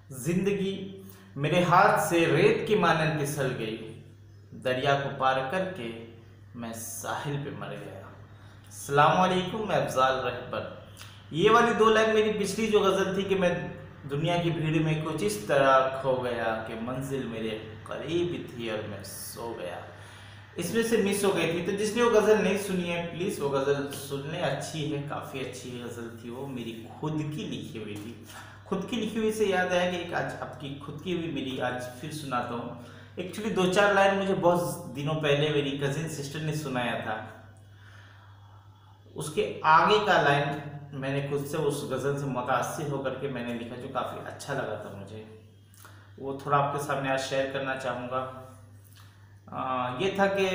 जिंदगी मेरे हाथ से रेत की मानन फिसल गई, दरिया को पार करके मैं साहिल पे मर गया। अस्सलाम वालेकुम, मैं अफजाल रहबर। ये वाली दो लाइन मेरी पिछली जो गज़ल थी कि मैं दुनिया की भीड़ में कुछ इस तरह खो गया कि मंजिल मेरे करीब थी और मैं सो गया, इसमें से मिस हो गई थी। तो जिसने वो गज़ल नहीं सुनी है प्लीज़ वो गज़ल सुन लें, अच्छी है, काफ़ी अच्छी गज़ल थी। वो मेरी खुद की लिखी हुई थी। खुद की लिखी हुई से याद आया कि एक आज आपकी खुद की हुई मेरी आज फिर सुनाता हूँ। एक्चुअली दो चार लाइन मुझे बहुत दिनों पहले मेरी कजिन सिस्टर ने सुनाया था, उसके आगे का लाइन मैंने खुद से उस गज़ल से मुतासिर होकर के मैंने लिखा, जो काफ़ी अच्छा लगा था मुझे। वो थोड़ा आपके सामने आज शेयर करना चाहूँगा। ये था कि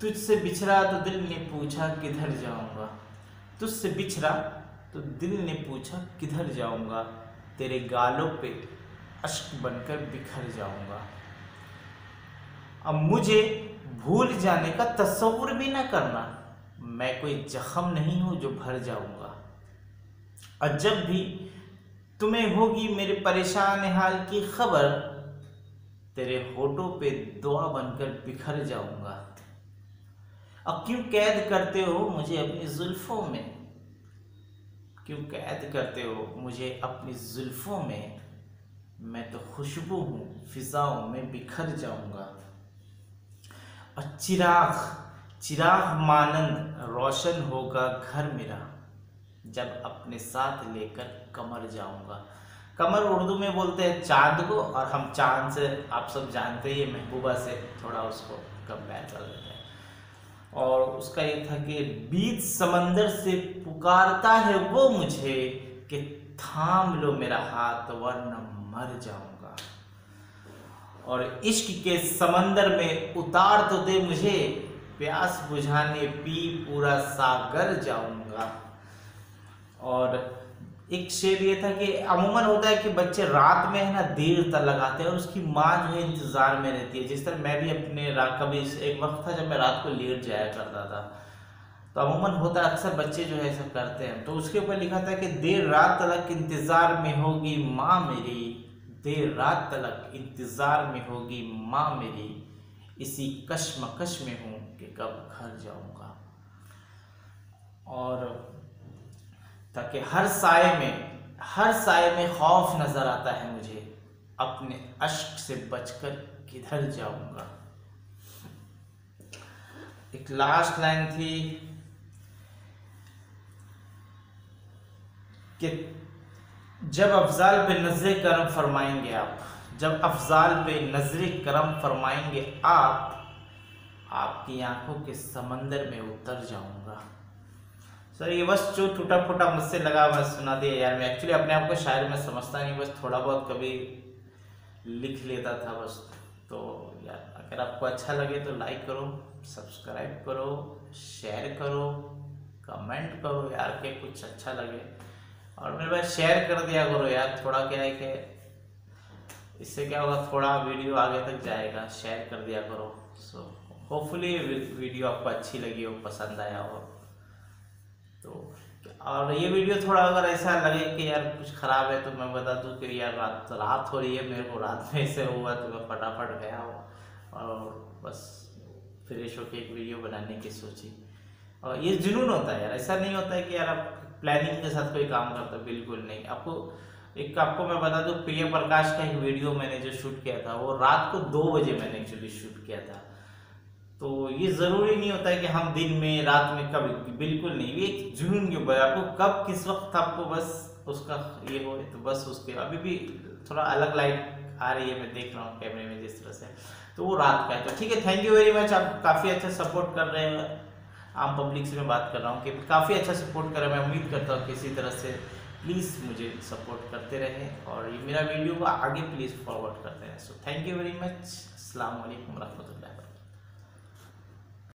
तुझसे बिछड़ा तो दिल ने पूछा किधर जाऊँगा, तुझसे बिछड़ा तो दिल ने पूछा किधर जाऊँगा, तेरे गालों पे अश्क बनकर बिखर जाऊँगा। अब मुझे भूल जाने का तस्वुर भी ना करना, मैं कोई जख्म नहीं हूँ जो भर जाऊँगा। और जब भी तुम्हें होगी मेरे परेशान हाल की खबर, तेरे होठों पे दुआ बनकर बिखर जाऊँगा। अब क्यों कैद करते हो मुझे अपनी जुल्फों में, क्यों कैद करते हो मुझे अपनी जुल्फों में, मैं तो खुशबू हूँ फिजाओं में बिखर जाऊँगा। और चिराग चिराग मानंद रोशन होगा घर मेरा, जब अपने साथ लेकर कमर जाऊँगा। कमर उर्दू में बोलते हैं चांद को, और हम चांद से आप सब जानते ही महबूबा से थोड़ा उसको कंपेयर कर देते हैं। और उसका ये था कि बीच समंदर से पुकारता है वो मुझे कि थाम लो मेरा हाथ वरना मर जाऊंगा। और इश्क के समंदर में उतार तो दे मुझे, प्यास बुझाने पी पूरा सागर जाऊंगा। और एक शेर ये था कि अमूमन होता है कि बच्चे रात में है ना देर तक लगाते हैं और उसकी माँ जो है इंतजार में रहती है। जिस तरह मैं भी अपने कभी एक वक्त था जब मैं रात को लेट जाया करता था, तो अमूमन होता है अक्सर बच्चे जो है ऐसा करते हैं। तो उसके ऊपर लिखा था कि देर रात तक इंतजार में होगी माँ मेरी, देर रात तक इंतजार में होगी माँ मेरी, इसी कश्मकश में हूँ कि कब घर जाऊँगा। और ताकि हर साए में खौफ नजर आता है मुझे, अपने अश्क से बचकर किधर जाऊंगा। एक लास्ट लाइन थी कि जब अफजाल पे नजरे करम फरमाएंगे आप, जब अफजाल पे नजरे करम फरमाएंगे आप, आपकी आंखों के समंदर में उतर जाऊंगा। सर ये बस जो टूटा फूटा मुझसे लगा मैं सुना दिया यार। मैं एक्चुअली अपने आप को शायर में समझता नहीं, बस थोड़ा बहुत कभी लिख लेता था बस। तो यार अगर आपको अच्छा लगे तो लाइक करो, सब्सक्राइब करो, शेयर करो, कमेंट करो यार कि कुछ अच्छा लगे। और मेरे पास शेयर कर दिया करो यार, थोड़ा क्या है कि इससे क्या होगा, थोड़ा वीडियो आगे तक जाएगा। शेयर कर दिया करो। सो होपफुली वीडियो आपको अच्छी लगी हो, पसंद आया हो। तो और ये वीडियो थोड़ा अगर ऐसा लगे कि यार कुछ ख़राब है तो मैं बता दूं कि यार रात हो रही है, मेरे को रात में ऐसे हुआ तो मैं फटाफट गया हूँ और बस फ्रेश होके एक वीडियो बनाने की सोची। और ये जुनून होता है यार, ऐसा नहीं होता है कि यार आप प्लानिंग के साथ कोई काम करते, बिल्कुल नहीं। आपको मैं बता दूं, प्रिय प्रकाश का एक वीडियो मैंने जो शूट किया था वो रात को 2 बजे मैंने एक्चुअली शूट किया था। तो ये ज़रूरी नहीं होता है कि हम दिन में रात में कभी, बिल्कुल नहीं। ये एक जुनून के ऊपर आपको कब किस वक्त आपको बस उसका ये हो तो बस उसके। अभी भी थोड़ा अलग लाइट आ रही है, मैं देख रहा हूँ कैमरे में जिस तरह से, तो वो रात का है। तो ठीक है, थैंक यू वेरी मच। आप काफ़ी अच्छा सपोर्ट कर रहे हैं, आम पब्लिक से मैं बात कर रहा हूँ कि काफ़ी अच्छा सपोर्ट कर रहे हैं। मैं उम्मीद करता हूँ किसी तरह से प्लीज़ मुझे सपोर्ट करते रहें और ये मेरा वीडियो को आगे प्लीज़ फॉरवर्ड करते रहें। So thank you very much. अस्सलाम वालेकुम रहमतुल्लाह।